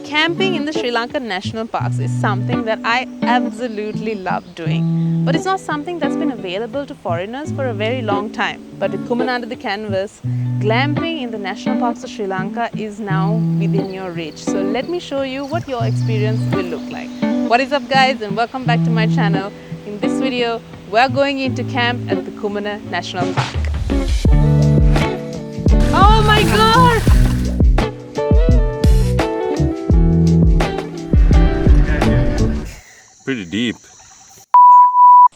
Camping in the Sri Lanka national parks is something that I absolutely love doing. But it's not something that's been available to foreigners for a very long time. But with Kumana under the canvas, glamping in the national parks of Sri Lanka is now within your reach. So let me show you what your experience will look like. What is up guys, and welcome back to my channel. In this video, we're going into camp at the Kumana National Park. Oh my god! Pretty deep.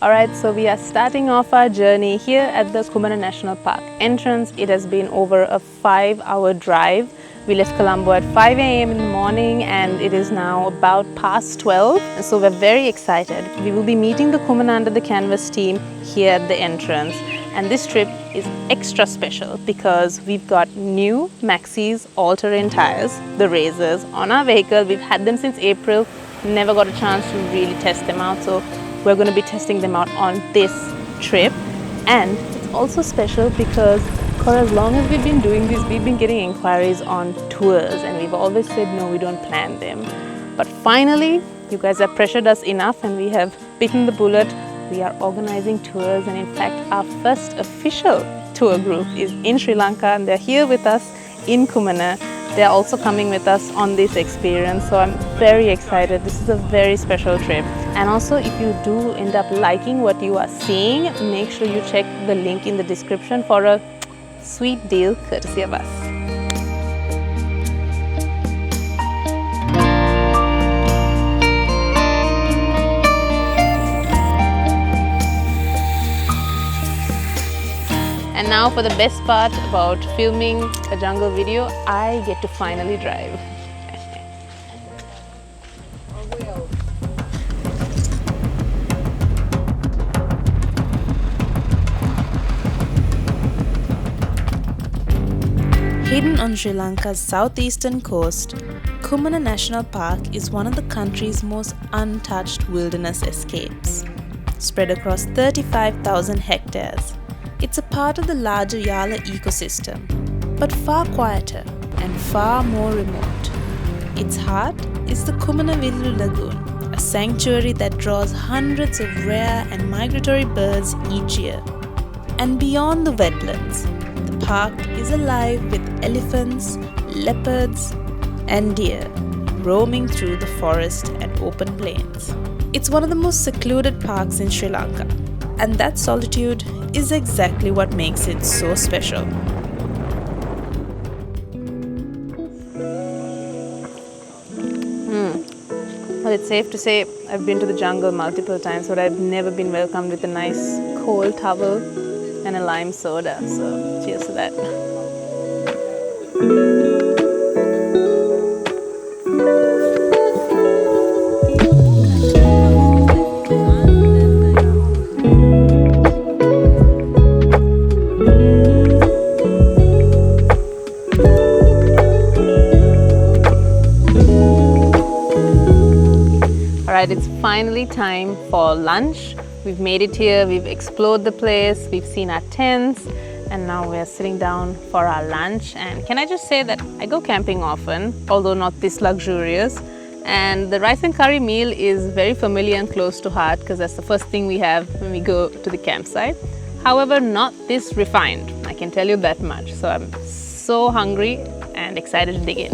Alright, so we are starting off our journey here at the Kumana National Park entrance. It has been over a 5-hour drive. We left Colombo at 5 a.m. in the morning and it is now about past 12. And so we're very excited. We will be meeting the Kumana Under the Canvas team here at the entrance. And this trip is extra special because we've got new Maxxis all-terrain tires, the Razors, on our vehicle. We've had them since April. Never got a chance to really test them out, so we're going to be testing them out on this trip. And it's also special because for as long as we've been doing this, we've been getting inquiries on tours and we've always said no, we don't plan them. But finally, you guys have pressured us enough and we have bitten the bullet. We are organizing tours, and in fact our first official tour group is in Sri Lanka and they're here with us in Kumana. They're also coming with us on this experience, so I'm very excited. This is a very special trip. And also, if you do end up liking what you are seeing, make sure you check the link in the description for a sweet deal courtesy of us. And now for the best part about filming a jungle video, I get to finally drive. Hidden on Sri Lanka's southeastern coast, Kumana National Park is one of the country's most untouched wilderness escapes. Spread across 35,000 hectares. It's a part of the larger Yala ecosystem, but far quieter and far more remote. Its heart is the Kumana Lagoon, a sanctuary that draws hundreds of rare and migratory birds each year. And beyond the wetlands, the park is alive with elephants, leopards, and deer roaming through the forest and open plains. It's one of the most secluded parks in Sri Lanka, and that solitude is exactly what makes it so special. Well, it's safe to say I've been to the jungle multiple times, but I've never been welcomed with a nice cold towel and a lime soda. So cheers to that. Alright, it's finally time for lunch. We've made it here, we've explored the place, we've seen our tents, and now we're sitting down for our lunch. And can I just say that I go camping often, although not this luxurious. And the rice and curry meal is very familiar and close to heart because that's the first thing we have when we go to the campsite. However, not this refined, I can tell you that much. So I'm so hungry and excited to dig in.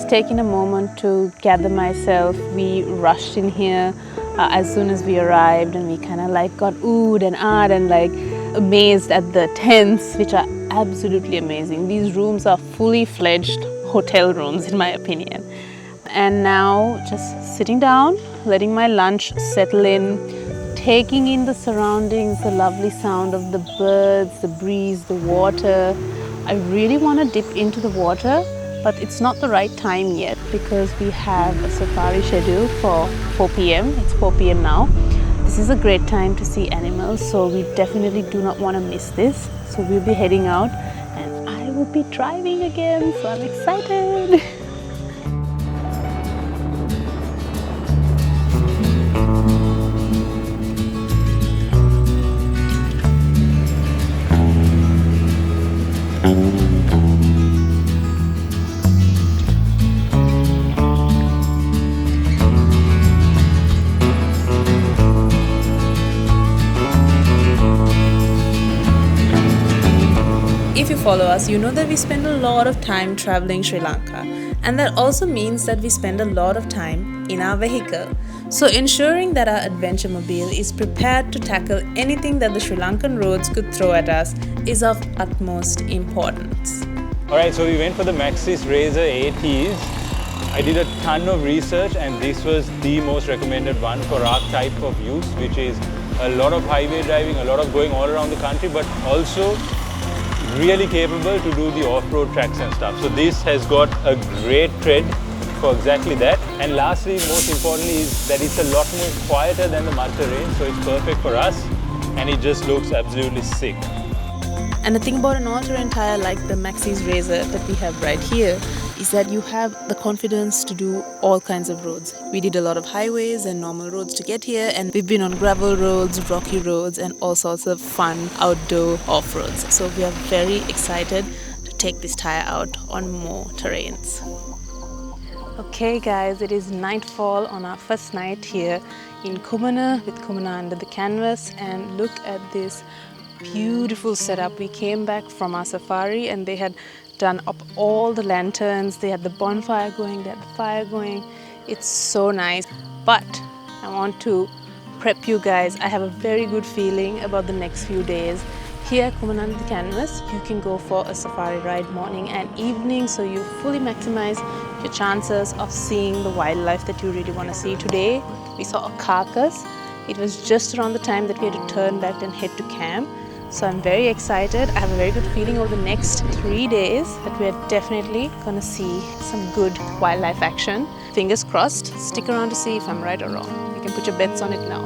Taking a moment to gather myself. We rushed in here as soon as we arrived, and we kind of like got oohed and ahed and like amazed at the tents, which are absolutely amazing. These rooms are fully fledged hotel rooms in my opinion. And now just sitting down, letting my lunch settle in, taking in the surroundings, the lovely sound of the birds, the breeze, the water. I really want to dip into the water, but it's not the right time yet because we have a safari schedule for 4 p.m. It's 4 p.m. now. This is a great time to see animals, so we definitely do not want to miss this. So we'll be heading out and I will be driving again, so I'm excited. If you follow us, you know that we spend a lot of time traveling Sri Lanka, and that also means that we spend a lot of time in our vehicle. So ensuring that our adventure mobile is prepared to tackle anything that the Sri Lankan roads could throw at us is of utmost importance. Alright, so we went for the Maxis Razor ATs. I did a ton of research and this was the most recommended one for our type of use, which is a lot of highway driving, a lot of going all around the country, but also really capable to do the off-road tracks and stuff. So this has got a great tread for exactly that. And lastly, most importantly, is that it's a lot more quieter than the mud terrain, so it's perfect for us and it just looks absolutely sick. And the thing about an all-terrain tire like the Maxis Razor that we have right here is that you have the confidence to do all kinds of roads. We did a lot of highways and normal roads to get here, and we've been on gravel roads, rocky roads, and all sorts of fun outdoor off-roads. So we are very excited to take this tire out on more terrains. Okay guys, it is nightfall on our first night here in Kumana with Kumana under the canvas, and look at this beautiful setup. We came back from our safari and they had done up all the lanterns, they had the bonfire going, they had the fire going. It's so nice. But I want to prep you guys. I have a very good feeling about the next few days. Here at Kumana under the canvas, you can go for a safari ride morning and evening, so you fully maximize your chances of seeing the wildlife that you really want to see. Today we saw a carcass. It was just around the time that we had to turn back and head to camp. So I'm very excited. I have a very good feeling over the next 3 days that we are definitely going to see some good wildlife action. Fingers crossed. Stick around to see if I'm right or wrong. You can put your bets on it now.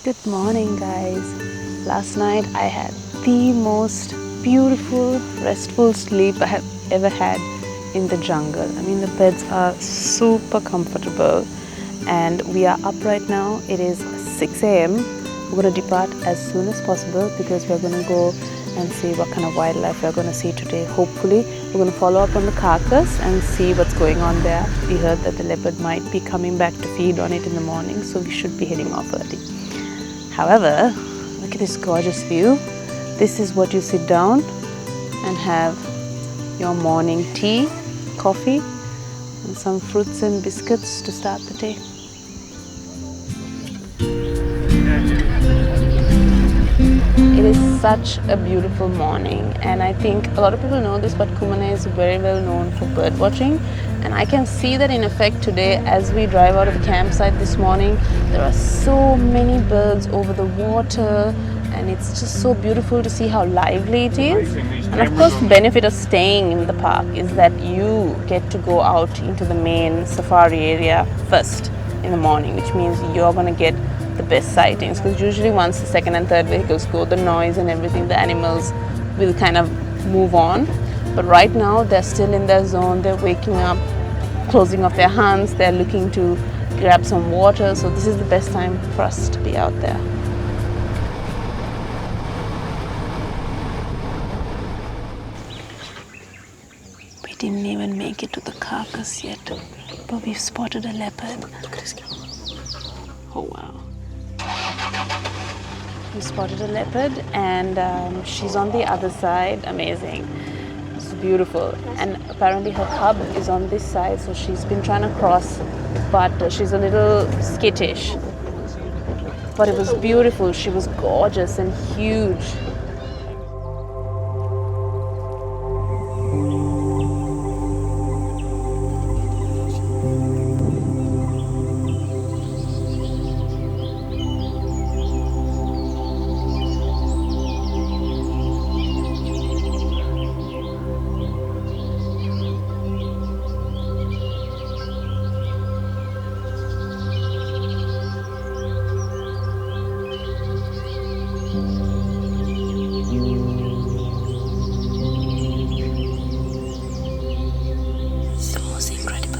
Good morning guys. Last night I had the most beautiful restful sleep I have ever had in the jungle. I mean, the beds are super comfortable and we are up right now. It is 6 a.m. We're going to depart as soon as possible because we're going to go and see what kind of wildlife we're going to see today. Hopefully we're going to follow up on the carcass and see what's going on there. We heard that the leopard might be coming back to feed on it in the morning, so we should be heading off early. However, look at this gorgeous view. This is what you sit down and have your morning tea, coffee, and some fruits and biscuits to start the day. It is such a beautiful morning, and I think a lot of people know this, but Kumana is very well known for bird watching, and I can see that in effect today as we drive out of the campsite this morning. There are so many birds over the water, and it's just so beautiful to see how lively it is. And of course, the benefit of staying in the park is that you get to go out into the main safari area first in the morning, which means you're going to get the best sightings, because usually once the second and third vehicles go, the noise and everything, the animals will kind of move on. But right now they're still in their zone. They're waking up, closing off their hunts, they're looking to grab some water, so this is the best time for us to be out there. didn't even make it to the carcass yet, but we've spotted a leopard. Look at his camera. Oh wow. We spotted a leopard and she's on the other side. Amazing. It's beautiful. And apparently her cub is on this side, so she's been trying to cross, but she's a little skittish. But it was beautiful. She was gorgeous and huge.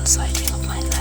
Sighting of my life.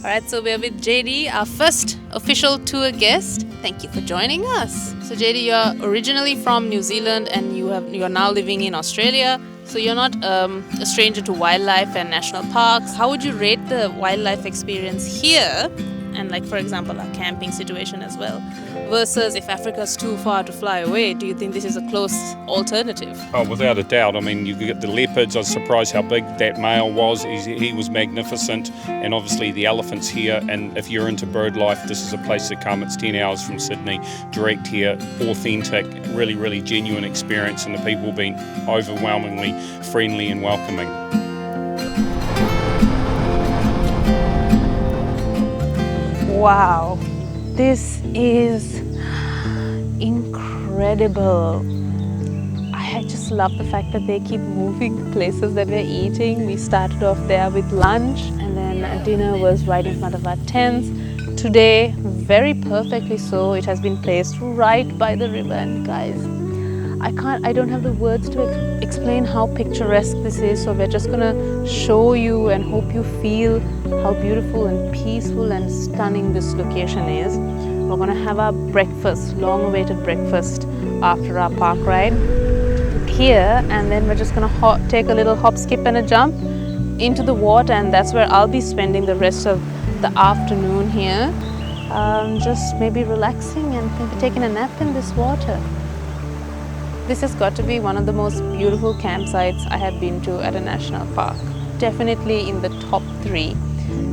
Alright, so we're with JD, our first official tour guest. Thank you for joining us. So JD, you're originally from New Zealand and you're now living in Australia. So you're not a stranger to wildlife and national parks. How would you rate the wildlife experience here? And like, for example, our camping situation as well. Versus if Africa's too far to fly away, do you think this is a close alternative? Oh, without a doubt. I mean, you get the leopards. I was surprised how big that male was. He was magnificent. And obviously the elephants here. And if you're into bird life, this is a place to come. It's 10 hours from Sydney, direct here, authentic, really, really genuine experience. And the people have been overwhelmingly friendly and welcoming. Wow, this is incredible. I just love the fact that they keep moving the places that we're eating. We started off there with lunch and then dinner was right in front of our tents. Today, very perfectly so, it has been placed right by the river. And guys, I don't have the words to explain how picturesque this is, so we're just gonna show you and hope you feel how beautiful and peaceful and stunning this location is. We're gonna have our breakfast, long-awaited breakfast after our park ride here, and then we're just gonna take a little hop, skip and a jump into the water, and that's where I'll be spending the rest of the afternoon here, just maybe relaxing and maybe taking a nap in this water. This has got to be one of the most beautiful campsites I have been to at a national park. Definitely in the top 3.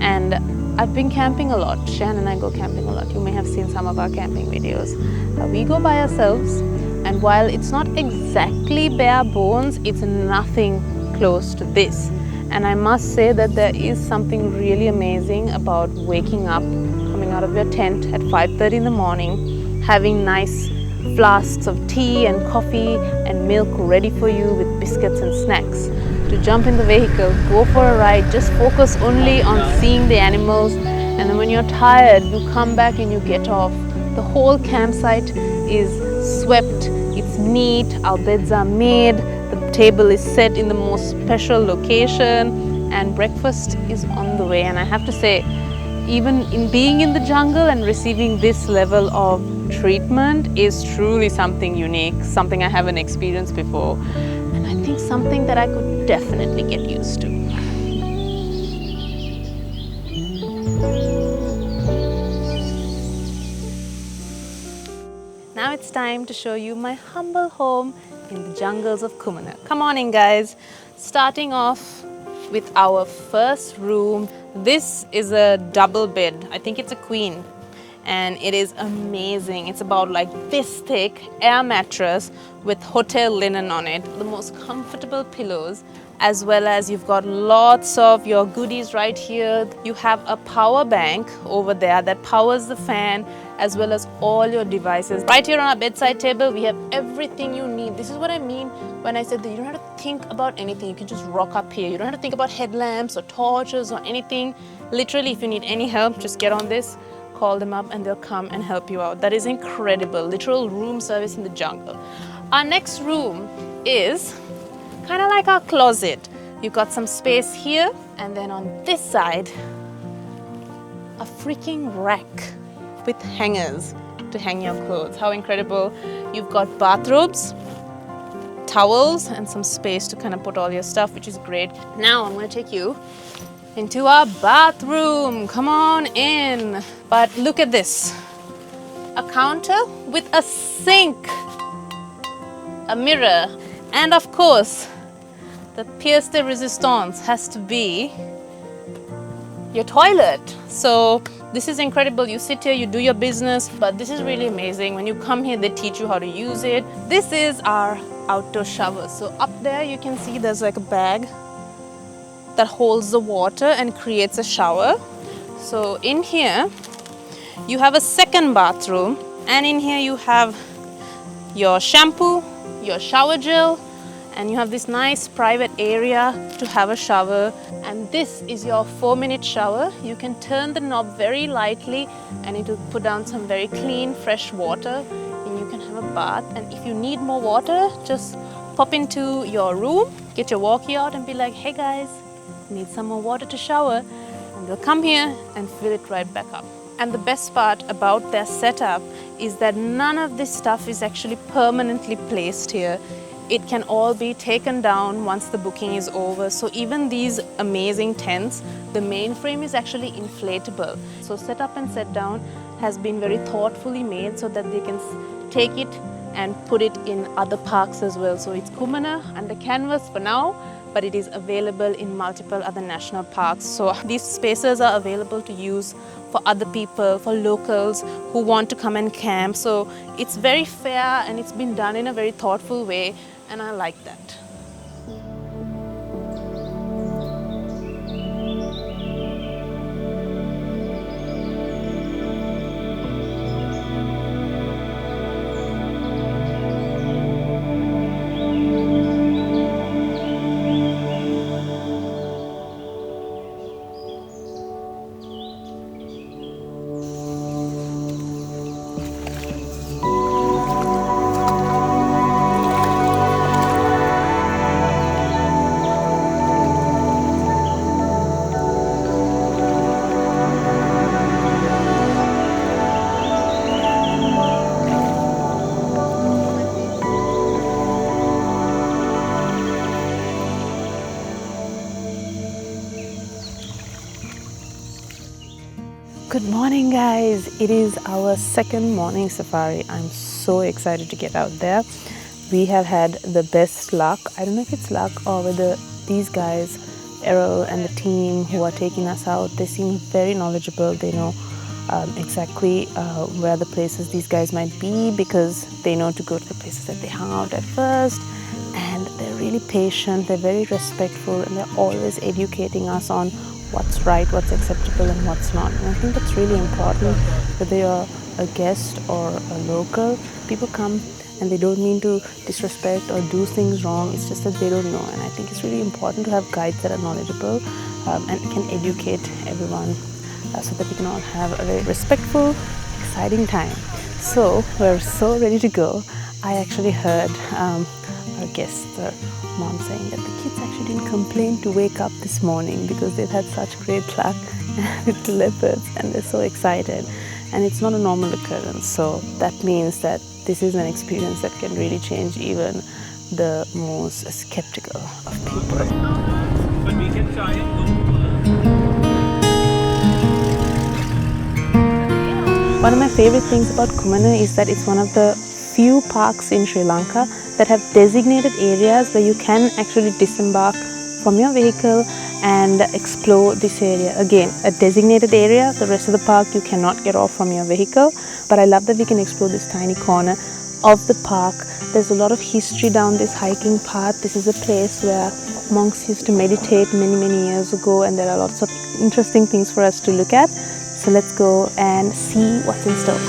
And I've been camping a lot. Shan and I go camping a lot. You may have seen some of our camping videos. We go by ourselves, and while it's not exactly bare bones, it's nothing close to this. And I must say that there is something really amazing about waking up, coming out of your tent at 5:30 in the morning, having nice flasks of tea and coffee and milk ready for you with biscuits and snacks. To jump in the vehicle, go for a ride, just focus only on seeing the animals, and then when you're tired, you come back and you get off. The whole campsite is swept, it's neat, our beds are made, the table is set in the most special location, and breakfast is on the way. And I have to say, even in being in the jungle and receiving this level of treatment is truly something unique, something I haven't experienced before, and I think something that I could definitely get used to. Now it's time to show you my humble home in the jungles of Kumana. Come on in, guys. Starting off with our first room. This is a double bed. I think it's a queen. And it is amazing. It's about like this thick, air mattress with hotel linen on it, the most comfortable pillows. as well as you've got lots of your goodies right here. You have a power bank over there that powers the fan, as well as all your devices. Right here on our bedside table, we have everything you need. This is what I mean when I said that you don't have to think about anything. You can just rock up here. You don't have to think about headlamps or torches or anything. Literally, if you need any help, just get on this, call them up, and they'll come and help you out. That is incredible. Literal room service in the jungle. Our next room is kind of like our closet. You've got some space here, and then on this side, a freaking rack with hangers to hang your clothes. How incredible. You've got bathrobes, towels, and some space to kind of put all your stuff, which is great. Now I'm going to take you into our bathroom. Come on in. But look at this. A counter with a sink, a mirror, and of course, the pièce de résistance has to be your toilet. So this is incredible. You sit here, you do your business, but this is really amazing. When you come here, they teach you how to use it. This is our outdoor shower. So up there, you can see there's like a bag that holds the water and creates a shower. So in here, you have a second bathroom, and in here you have your shampoo, your shower gel, and you have this nice private area to have a shower. And this is your 4-minute shower. You can turn the knob very lightly and it will put down some very clean, fresh water, and you can have a bath. And if you need more water, just pop into your room, get your walkie out and be like, hey guys, need some more water to shower, and they'll come here and fill it right back up. And the best part about their setup is that none of this stuff is actually permanently placed here. It can all be taken down once the booking is over. So even these amazing tents, the main frame is actually inflatable. So set up and set down has been very thoughtfully made so that they can take it and put it in other parks as well. So it's Kumana under canvas for now, but it is available in multiple other national parks. So these spaces are available to use for other people, for locals who want to come and camp. So it's very fair and it's been done in a very thoughtful way, and I like that. Good morning guys, it is our second morning safari. I'm so excited to get out there. We have had the best luck. I don't know if it's luck or whether these guys, Errol and the team who are taking us out, they seem very knowledgeable. They know exactly where the places these guys might be, because they know to go to the places that they hung out at first. And they're really patient, they're very respectful, and they're always educating us on what's right, what's acceptable and what's not. And I think that's really important, whether you're a guest or a local. People come and they don't mean to disrespect or do things wrong, it's just that they don't know. And I think it's really important to have guides that are knowledgeable and can educate everyone so that we can all have a very respectful, exciting time. So we're so ready to go. I actually heard our guest, the mom, saying that the kids actually didn't complain to wake up this morning because they've had such great luck with the leopards and they're so excited. And it's not a normal occurrence, so that means that this is an experience that can really change even the most skeptical of people. But we can try and One of my favorite things about Kumana is that it's one of the few parks in Sri Lanka that have designated areas where you can actually disembark from your vehicle and explore this area. Again, a designated area, the rest of the park you cannot get off from your vehicle, but I love that we can explore this tiny corner of the park. There's a lot of history down this hiking path. This is a place where monks used to meditate many years ago, and there are lots of interesting things for us to look at. So let's go and see what's in store.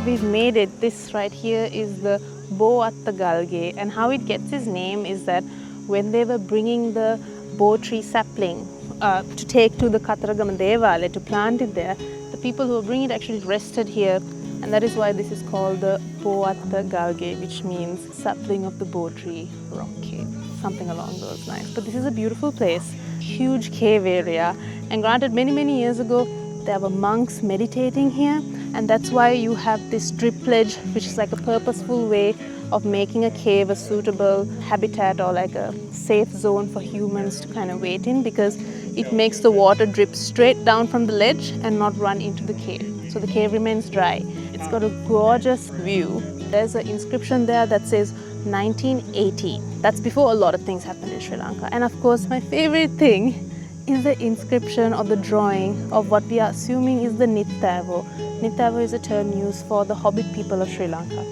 We've made it. This right here is the Bo at the Galge, and how it gets its name is that when they were bringing the bo tree sapling to take to the Kataragama Devale to plant it there, the people who were bringing it actually rested here, and that is why this is called the Bo at the Galge, which means sapling of the bo tree rock cave, something along those lines. But this is a beautiful place, huge cave area, and granted many years ago there were monks meditating here, and that's why you have this drip ledge, which is like a purposeful way of making a cave a suitable habitat or like a safe zone for humans to kind of wait in, because it makes the water drip straight down from the ledge and not run into the cave. So the cave remains dry. It's got a gorgeous view. There's an inscription there that says 1980. That's before a lot of things happened in Sri Lanka. And of course, my favorite thing is the inscription or the drawing of what we are assuming is the Nittavo. Nittavo is a term used for the Hobbit people of Sri Lanka.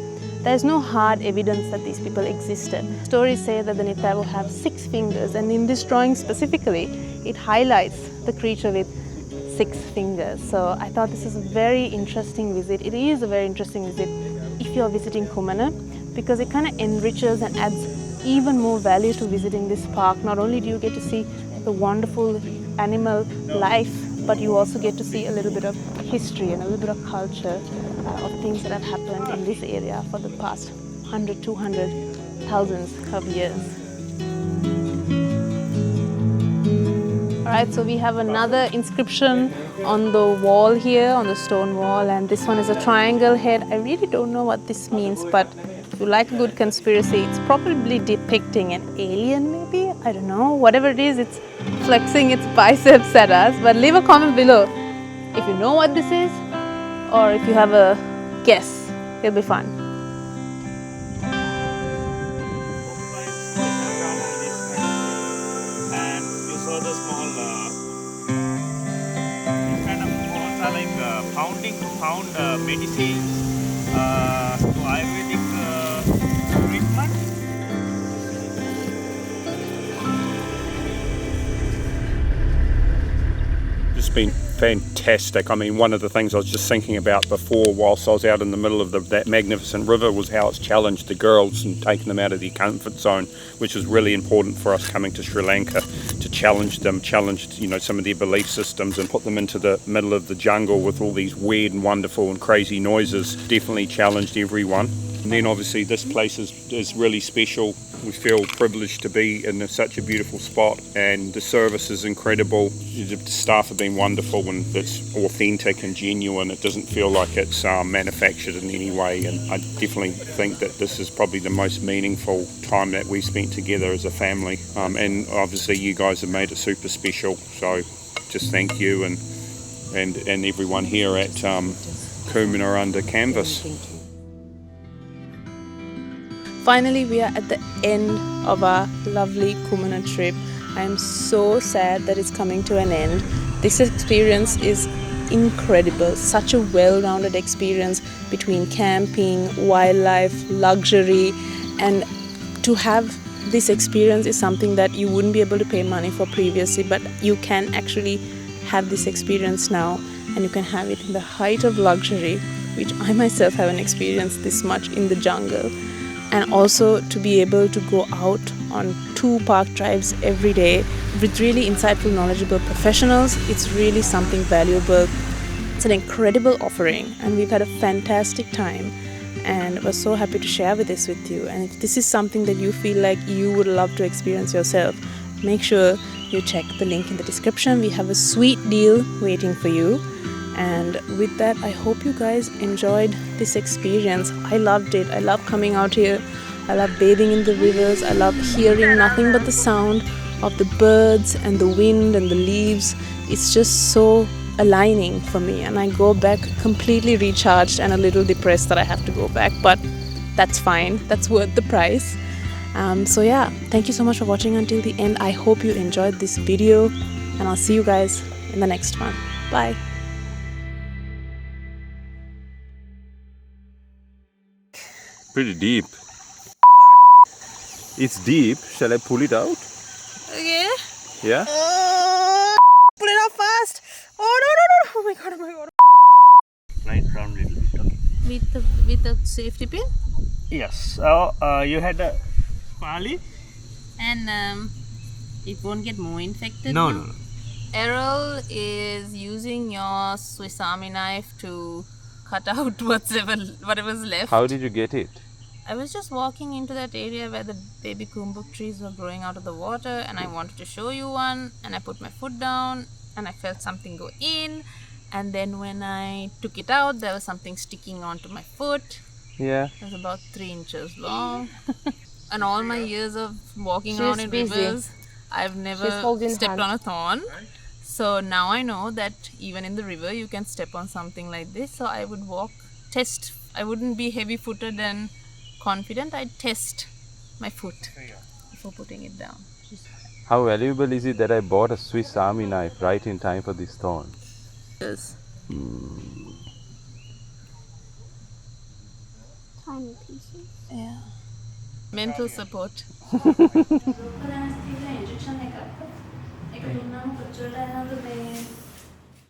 There is no hard evidence that these people existed. Stories say that the Nittavo have 6 fingers, and in this drawing specifically, it highlights the creature with 6 fingers. So I thought this is a very interesting visit. It is a very interesting visit if you're visiting Kumana, because it kind of enriches and adds even more value to visiting this park. Not only do you get to see the wonderful animal life, but you also get to see a little bit of history and a little bit of culture of things that have happened in this area for the past 100, 200, thousands of years. Alright, so we have another inscription on the wall here, on the stone wall, and this one is a triangle head. I really don't know what this means, but if you like a good conspiracy, it's probably depicting an alien maybe? I don't know. Whatever it is, it's flexing its biceps at us. But leave a comment below if you know what this is, or if you have a guess. It'll be fun. And you saw the small kind of balls are like found medicines to Ayurvedic treatment. It's been fantastic. I mean, one of the things I was just thinking about before whilst I was out in the middle of that magnificent river was how it's challenged the girls and taken them out of their comfort zone, which is really important for us coming to Sri Lanka, to challenge them, some of their belief systems and put them into the middle of the jungle with all these weird and wonderful and crazy noises. Definitely challenged everyone. And then obviously this place is really special. We feel privileged to be in such a beautiful spot, and the service is incredible. The staff have been wonderful, and it's authentic and genuine. It doesn't feel like it's manufactured in any way, and I definitely think that this is probably the most meaningful time that we spent together as a family. And obviously you guys have made it super special, so just thank you and everyone here at Kumana under Cavas. Finally, we are at the end of our lovely Kumana trip. I am so sad that it's coming to an end. This experience is incredible, such a well-rounded experience between camping, wildlife, luxury, and to have this experience is something that you wouldn't be able to pay money for previously, but you can actually have this experience now, and you can have it in the height of luxury, which I myself haven't experienced this much in the jungle. And also to be able to go out on 2 park drives every day with really insightful, knowledgeable professionals, it's really something valuable. It's an incredible offering, and we've had a fantastic time, and we're so happy to share this with you. And if this is something that you feel like you would love to experience yourself, make sure you check the link in the description. We have a sweet deal waiting for you. And with that, I hope you guys enjoyed this experience. I loved it. I love coming out here. I love bathing in the rivers. I love hearing nothing but the sound of the birds and the wind and the leaves. It's just so aligning for me, and I go back completely recharged and a little depressed that I have to go back, but that's fine. That's worth the price. So yeah, thank you so much for watching until the end. I hope you enjoyed this video, and I'll see you guys in the next one. Bye. Pretty deep. It's deep. Shall I pull it out? Okay. Yeah? Pull it out fast. Oh no no no! Oh my god! Oh my god! Right round little bit. Okay. With the safety pin. Yes. You had a Pali? And it won't get more infected. No, now? no, no. Errol is using your Swiss Army knife to cut out whatever's left. How did you get it? I was just walking into that area where the baby kumbuk trees were growing out of the water, and I wanted to show you one, and I put my foot down and I felt something go in, and then when I took it out there was something sticking onto my foot. Yeah. It was about 3 inches long. And all my years of walking around in busy. rivers, I've never stepped on a thorn. So now I know that even in the river you can step on something like this. So I would test. I wouldn't be heavy footed and confident. I'd test my foot before putting it down. How valuable is it that I bought a Swiss Army knife right in time for this thorn? Yes. Tiny pieces. Yeah. Mental support.